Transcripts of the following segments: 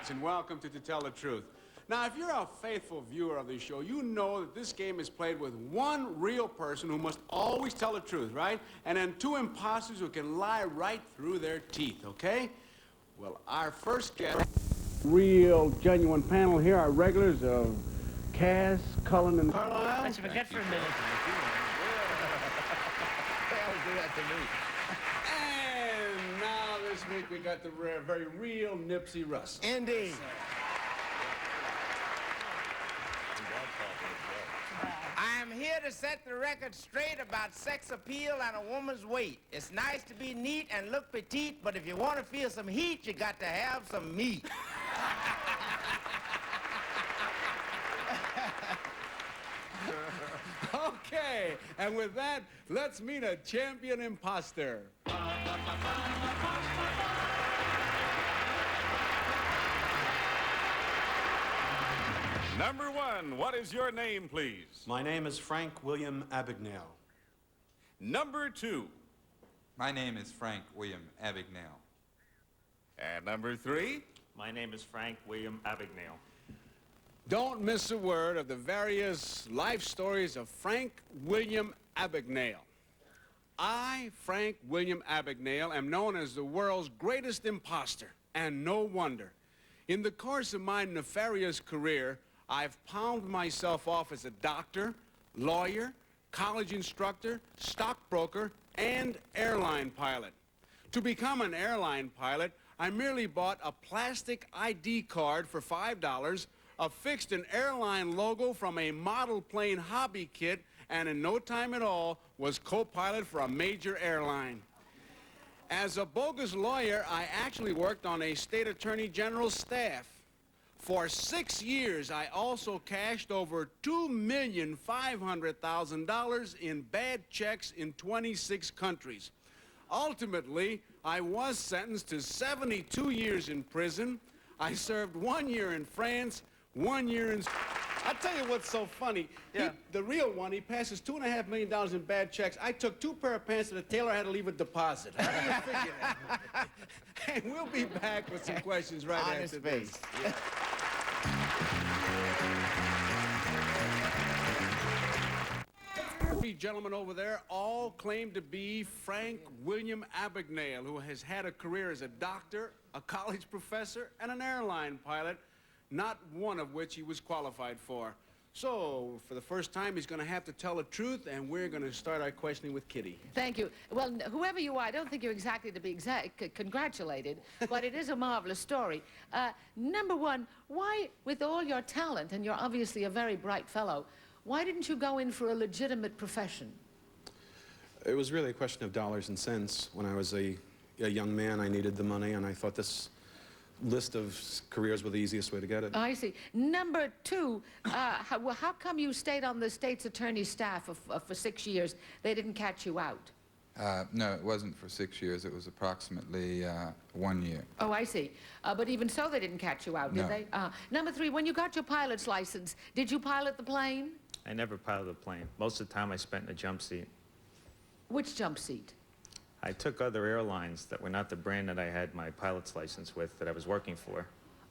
much, and welcome to Tell the Truth. Now, if you're a faithful viewer of the show, you know that this game is played with one real person who must always tell the truth, right? And then two imposters who can lie right through their teeth, okay? Well, our first guest, real, genuine panel here, are regulars of Cass, Cullen, and Carlisle. Let's forget for a minute. Do that to me. And now this week we got the very real Nipsey Russell. Indeed. I am here to set the record straight about sex appeal and a woman's weight. It's nice to be neat and look petite, but if you want to feel some heat, you got to have some meat. Okay, and with that, let's meet a champion imposter. Number one, what is your name, please? My name is Frank William Abagnale. Number two. My name is Frank William Abagnale. And number three. My name is Frank William Abagnale. Don't miss a word of the various life stories of Frank William Abagnale. I, Frank William Abagnale, am known as the world's greatest imposter, and no wonder. In the course of my nefarious career, I've palmed myself off as a doctor, lawyer, college instructor, stockbroker, and airline pilot. To become an airline pilot, I merely bought a plastic ID card for $5, affixed an airline logo from a model plane hobby kit, and in no time at all was co-pilot for a major airline. As a bogus lawyer, I actually worked on a state attorney general's staff. For 6 years, I also cashed over $2,500,000 in bad checks in 26 countries. Ultimately, I was sentenced to 72 years in prison. I served 1 year in France, 1 year in... I'll tell you what's so funny. Yeah. The real one, he passes $2.5 million in bad checks. I took 2 pair of pants and the tailor had to leave a deposit. How do you figure that? And we'll be back with some questions right Honest after this. face. Yeah. Three gentlemen over there all claim to be Frank William Abagnale, who has had a career as a doctor, a college professor, and an airline pilot, not one of which he was qualified for. So, for the first time, he's going to have to tell the truth, and we're going to start our questioning with Kitty. Thank you. Well, whoever you are, I don't think you're exactly to be congratulated, but it is a marvelous story. Number one, why, with all your talent, and you're obviously a very bright fellow, why didn't you go in for a legitimate profession? It was really a question of dollars and cents. When I was a young man, I needed the money, and I thought this list of careers were the easiest way to get it. I see. Number two, how come you stayed on the state's attorney's staff for 6 years? They didn't catch you out. No, it wasn't for 6 years. It was approximately 1 year. Oh, I see. But even so, they didn't catch you out, did No. they? Number three, when you got your pilot's license, did you pilot the plane? I never piloted a plane. Most of the time I spent in a jump seat. Which jump seat? I took other airlines that were not the brand that I had my pilot's license with that I was working for.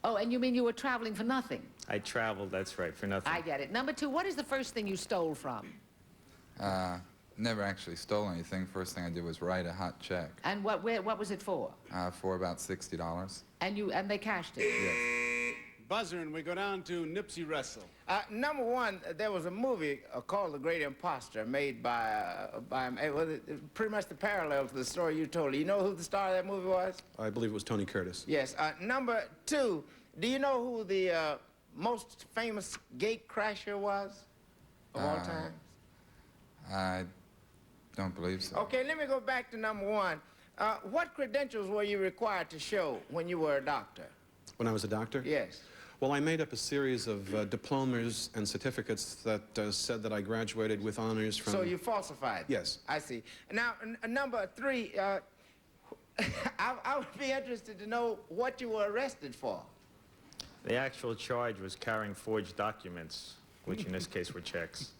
Oh, and you mean you were traveling for nothing? I traveled, that's right, for nothing. I get it. Number two, what is the first thing you stole from? Never actually stole anything. First thing I did was write a hot check And what was it for? for about $60. And they cashed it? Yes. Buzzer, and we go down to Nipsey Russell. Number one, there was a movie called The Great Imposter made by pretty much the parallel to the story you told. You know who the star of that movie was? I believe it was Tony Curtis. Yes. Number two, do you know who the most famous gate crasher was of all time? I don't believe so. Okay, let me go back to number one. What credentials were you required to show when you were a doctor? When I was a doctor? Yes. Well, I made up a series of diplomas and certificates that said that I graduated with honors from... So you falsified? Yes. I see. Now, number three, I would be interested to know what you were arrested for. The actual charge was carrying forged documents which in this case were checks.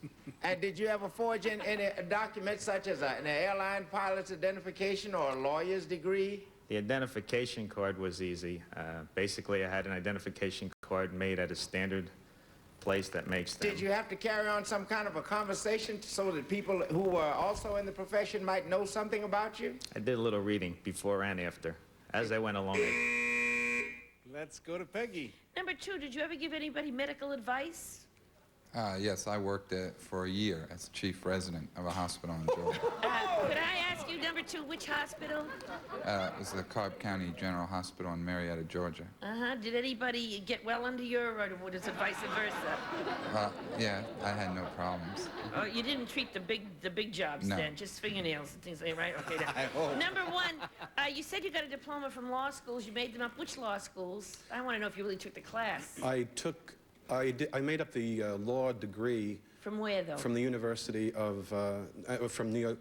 And did you ever forge in any documents such as an airline pilot's identification or a lawyer's degree? The identification card was easy. Basically, I had an identification card made at a standard place that makes them. Did you have to carry on some kind of a conversation so that people who were also in the profession might know something about you? I did a little reading before and after. As I went along, Let's go to Peggy. Number 2, did you ever give anybody medical advice? Yes, I worked for a year as chief resident of a hospital in Georgia. Could I ask you, number 2, which hospital? It was the Cobb County General Hospital in Marietta, Georgia. Did anybody get well under your, or was it vice versa? Yeah, I had no problems. Oh, you didn't treat the big jobs No. then, just fingernails and things like that, right? Okay. Then. Number 1, you said you got a diploma from law schools. You made them up. Which law schools? I want to know if you really took the class. I made up the law degree From where, though? from the University of, from New York